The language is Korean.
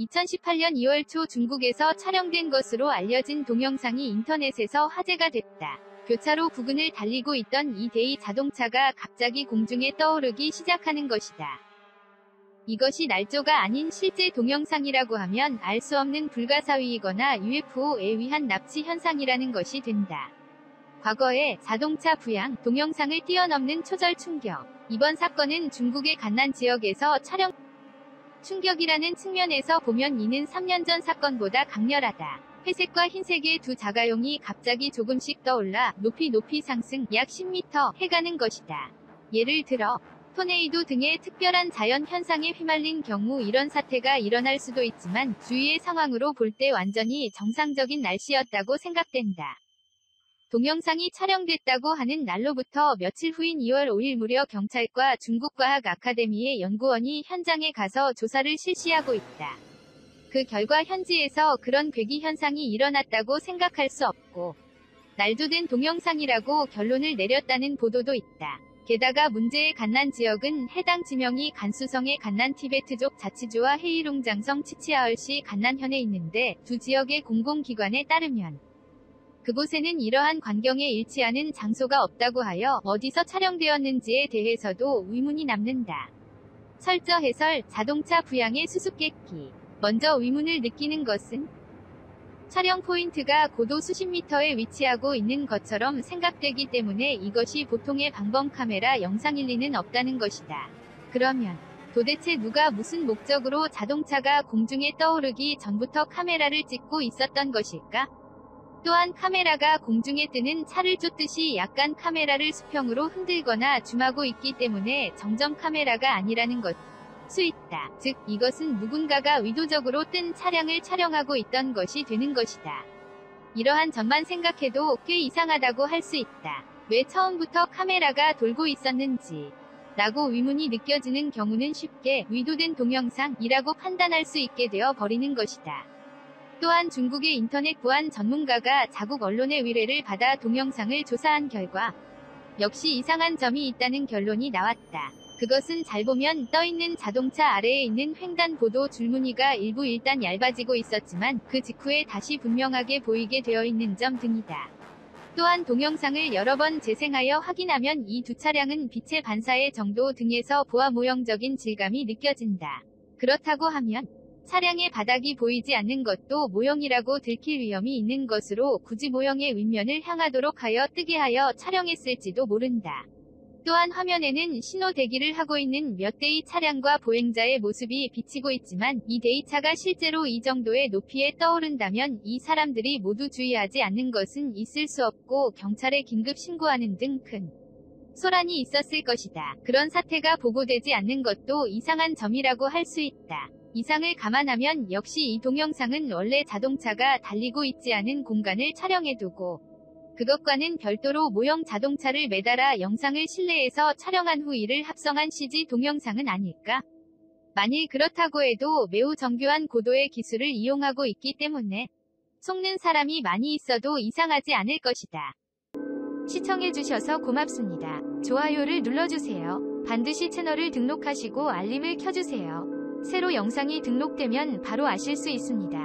2018년 2월 초 중국에서 촬영된 것으로 알려진 동영상이 인터넷에서 화제가 됐다. 교차로 부근을 달리고 있던 이 대의 자동차가 갑자기 공중에 떠오르기 시작하는 것이다. 이것이 날조가 아닌 실제 동영상이라고 하면 알 수 없는 불가사의이거나 UFO에 의한 납치 현상이라는 것이 된다. 과거에 자동차 부양 동영상을 뛰어넘는 초절 충격. 이번 사건은 중국의 간난 지역에서 촬영 충격이라는 측면에서 보면 이는 3년 전 사건보다 강렬하다. 회색과 흰색의 두 자가용이 갑자기 조금씩 떠올라 높이 상승 약 10m 해가는 것이다. 예를 들어 토네이도 등의 특별한 자연 현상에 휘말린 경우 이런 사태가 일어날 수도 있지만 주위의 상황으로 볼 때 완전히 정상적인 날씨였다고 생각된다. 동영상이 촬영됐다고 하는 날로부터 며칠 후인 2월 5일 무려 경찰과 중국과학 아카데미의 연구원이 현장에 가서 조사를 실시하고 있다. 그 결과 현지에서 그런 괴기 현상이 일어났다고 생각할 수 없고 날조된 동영상이라고 결론을 내렸다는 보도도 있다. 게다가 문제의 간난 지역은 해당 지명이 간수성의 간난 티베트족 자치주와 헤이룽장성 치치아얼시 간난현에 있는데 두 지역의 공공기관에 따르면 그곳에는 이러한 광경에 일치하는 장소가 없다고 하여 어디서 촬영되었는지에 대해서도 의문이 남는다. 설저 해설 자동차 부양의 수수께끼. 먼저 의문을 느끼는 것은 촬영 포인트가 고도 수십 미터에 위치하고 있는 것처럼 생각되기 때문에 이것이 보통의 방범 카메라 영상일 리는 없다는 것이다. 그러면 도대체 누가 무슨 목적으로 자동차가 공중에 떠오르기 전부터 카메라를 찍고 있었던 것일까? 또한 카메라가 공중에 뜨는 차를 쫓듯이 약간 카메라를 수평으로 흔들거나 줌하고 있기 때문에 정점 카메라가 아니라는 것. 수 있다. 즉, 이것은 누군가가 의도적으로 뜬 차량을 촬영하고 있던 것이 되는 것이다. 이러한 점만 생각해도 꽤 이상하다고 할 수 있다. 왜 처음부터 카메라가 돌고 있었는지 라고 의문이 느껴지는 경우는 쉽게 의도된 동영상이라고 판단할 수 있게 되어 버리는 것이다. 또한 중국의 인터넷 보안 전문가가 자국 언론의 의뢰를 받아 동영상을 조사한 결과 역시 이상한 점이 있다는 결론이 나왔다. 그것은 잘 보면 떠있는 자동차 아래에 있는 횡단 보도 줄무늬가 일부 일단 얇아지고 있었지만 그 직후에 다시 분명하게 보이게 되어 있는 점 등이다. 또한 동영상을 여러 번 재생하여 확인하면 이 두 차량은 빛의 반사의 정도 등에서 보아 모형적인 질감이 느껴진다. 그렇다고 하면 차량의 바닥이 보이지 않는 것도 모형이라고 들킬 위험이 있는 것으로 굳이 모형의 윗면을 향하도록 하여 뜨게 하여 촬영했을지도 모른다. 또한 화면에는 신호 대기를 하고 있는 몇 대의 차량과 보행자의 모습이 비치고 있지만 이 대의차가 실제로 이 정도의 높이에 떠오른다면 이 사람들이 모두 주의하지 않는 것은 있을 수 없고 경찰에 긴급 신고하는 등 큰 소란이 있었을 것이다. 그런 사태가 보고되지 않는 것도 이상한 점이라고 할 수 있다. 이상을 감안하면 역시 이 동영상은 원래 자동차가 달리고 있지 않은 공간을 촬영해두고 그것과는 별도로 모형 자동차를 매달아 영상을 실내에서 촬영한 후 이를 합성한 CG 동영상은 아닐까? 만일 그렇다고 해도 매우 정교한 고도의 기술을 이용하고 있기 때문에 속는 사람이 많이 있어도 이상하지 않을 것이다. 시청해주셔서 고맙습니다. 좋아요를 눌러주세요. 반드시 채널을 등록하시고 알림을 켜주세요. 새로 영상이 등록되면 바로 아실 수 있습니다.